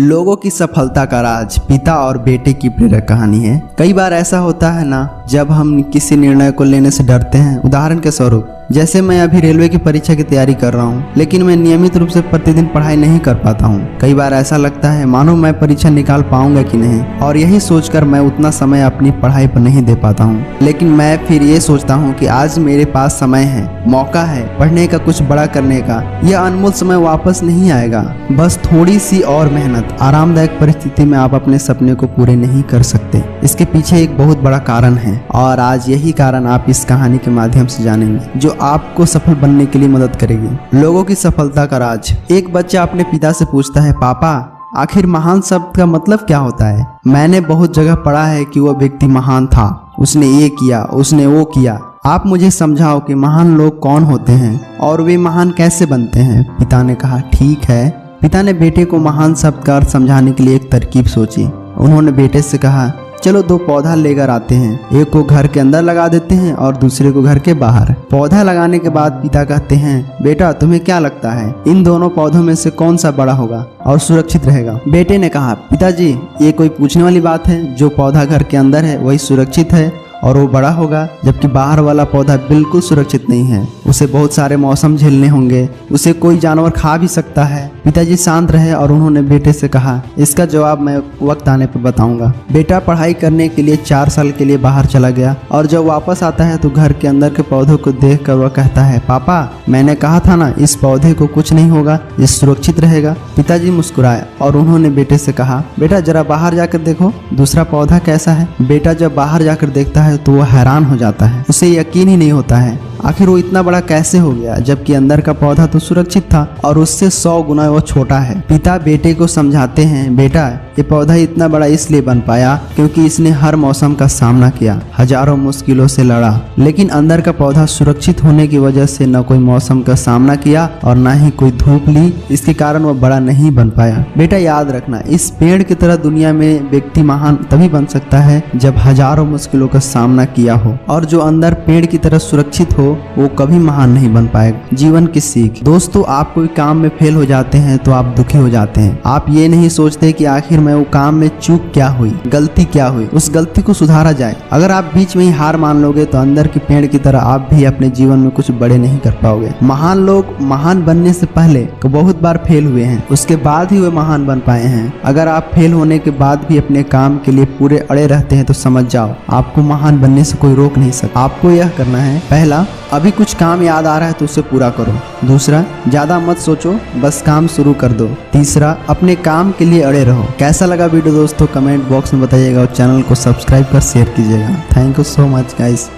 लोगों की सफलता का राज पिता और बेटे की प्रेरक कहानी है। कई बार ऐसा होता है ना, जब हम किसी निर्णय को लेने से डरते हैं। उदाहरण के स्वरूप जैसे मैं अभी रेलवे की परीक्षा की तैयारी कर रहा हूँ, लेकिन मैं नियमित रूप से प्रतिदिन पढ़ाई नहीं कर पाता हूँ। कई बार ऐसा लगता है मानो मैं परीक्षा निकाल पाऊंगा कि नहीं, और यही सोचकर मैं उतना समय अपनी पढ़ाई पर नहीं दे पाता हूँ। लेकिन मैं फिर ये सोचता हूँ कि आज मेरे पास समय है, मौका है पढ़ने का, कुछ बड़ा करने का। यह अनमोल समय वापस नहीं आएगा। बस थोड़ी सी और मेहनत, आरामदायक परिस्थिति में आप अपने सपने को पूरे नहीं कर सकते। इसके पीछे एक बहुत बड़ा कारण है, और आज यही कारण आप इस कहानी के माध्यम से जानेंगे, जो आपको सफल बनने के लिए मदद करेगी। लोगों की सफलता का राज। एक बच्चा अपने पिता से पूछता है, पापा आखिर महान शब्द का मतलब क्या होता है? मैंने बहुत जगह पढ़ा है कि वह व्यक्ति महान था, उसने ये किया, उसने वो किया। आप मुझे समझाओ कि महान लोग कौन होते हैं और वे महान कैसे बनते हैं। पिता ने कहा, ठीक है। पिता ने बेटे को महान शब्द का अर्थ समझाने के लिए एक तरकीब सोची। उन्होंने बेटे से कहा, चलो 2 पौधा लेकर आते हैं, एक को घर के अंदर लगा देते हैं और दूसरे को घर के बाहर। पौधा लगाने के बाद पिता कहते हैं, बेटा तुम्हें क्या लगता है इन दोनों पौधों में से कौन सा बड़ा होगा और सुरक्षित रहेगा? बेटे ने कहा, पिताजी ये कोई पूछने वाली बात है? जो पौधा घर के अंदर है वही सुरक्षित है और वो बड़ा होगा, जबकि बाहर वाला पौधा बिल्कुल सुरक्षित नहीं है। उसे बहुत सारे मौसम झेलने होंगे, उसे कोई जानवर खा भी सकता है। पिताजी शांत रहे और उन्होंने बेटे से कहा, इसका जवाब मैं वक्त आने पर बताऊंगा। बेटा पढ़ाई करने के लिए 4 साल के लिए बाहर चला गया, और जब वापस आता है तो घर के अंदर के पौधों को देखकर वह कहता है, पापा मैंने कहा था ना, इस पौधे को कुछ नहीं होगा, ये सुरक्षित रहेगा। पिताजी मुस्कुराए और उन्होंने बेटे से कहा, बेटा जरा बाहर जाकर देखो दूसरा पौधा कैसा है। बेटा जब बाहर जाकर देखता है तो वह हैरान हो जाता है। उसे यकीन ही नहीं होता है आखिर वो इतना बड़ा कैसे हो गया, जबकि अंदर का पौधा तो सुरक्षित था और उससे 100 गुना वो छोटा है। पिता बेटे को समझाते हैं, बेटा ये पौधा इतना बड़ा इसलिए बन पाया क्योंकि इसने हर मौसम का सामना किया, हजारों मुश्किलों से लड़ा, लेकिन अंदर का पौधा सुरक्षित होने की वजह से न कोई मौसम का सामना किया और न ही कोई धूप ली, इसके कारण वह बड़ा नहीं बन पाया। बेटा याद रखना, इस पेड़ की तरह दुनिया में व्यक्ति महान तभी बन सकता है जब हजारों मुश्किलों का सामना किया हो, और जो अंदर पेड़ की तरह सुरक्षित हो वो कभी महान नहीं बन पाएगा। जीवन की सीख। दोस्तों, आप कोई काम में फेल हो जाते हैं तो आप दुखी हो जाते हैं। आप ये नहीं सोचते कि आखिर में वो काम में चूक क्या हुई, गलती क्या हुई, उस गलती को सुधारा जाए। अगर आप बीच में ही हार मान लोगे तो अंदर के पेड़ की तरह आप भी अपने जीवन में कुछ बड़े नहीं कर पाओगे। महान लोग महान बनने से पहले तो बहुत बार फेल हुए हैं, उसके बाद ही वे महान बन पाए हैं। अगर आप फेल होने के बाद भी अपने काम के लिए पूरे अड़े रहते हैं तो समझ जाओ आपको महान बनने से कोई रोक नहीं सकता। आपको यह करना है, पहला, अभी कुछ काम याद आ रहा है तो उसे पूरा करो। दूसरा, ज्यादा मत सोचो, बस काम शुरू कर दो। तीसरा, अपने काम के लिए अड़े रहो। कैसा लगा वीडियो दोस्तों कमेंट बॉक्स में बताइएगा और चैनल को सब्सक्राइब कर शेयर कीजिएगा। Thank you so much guys.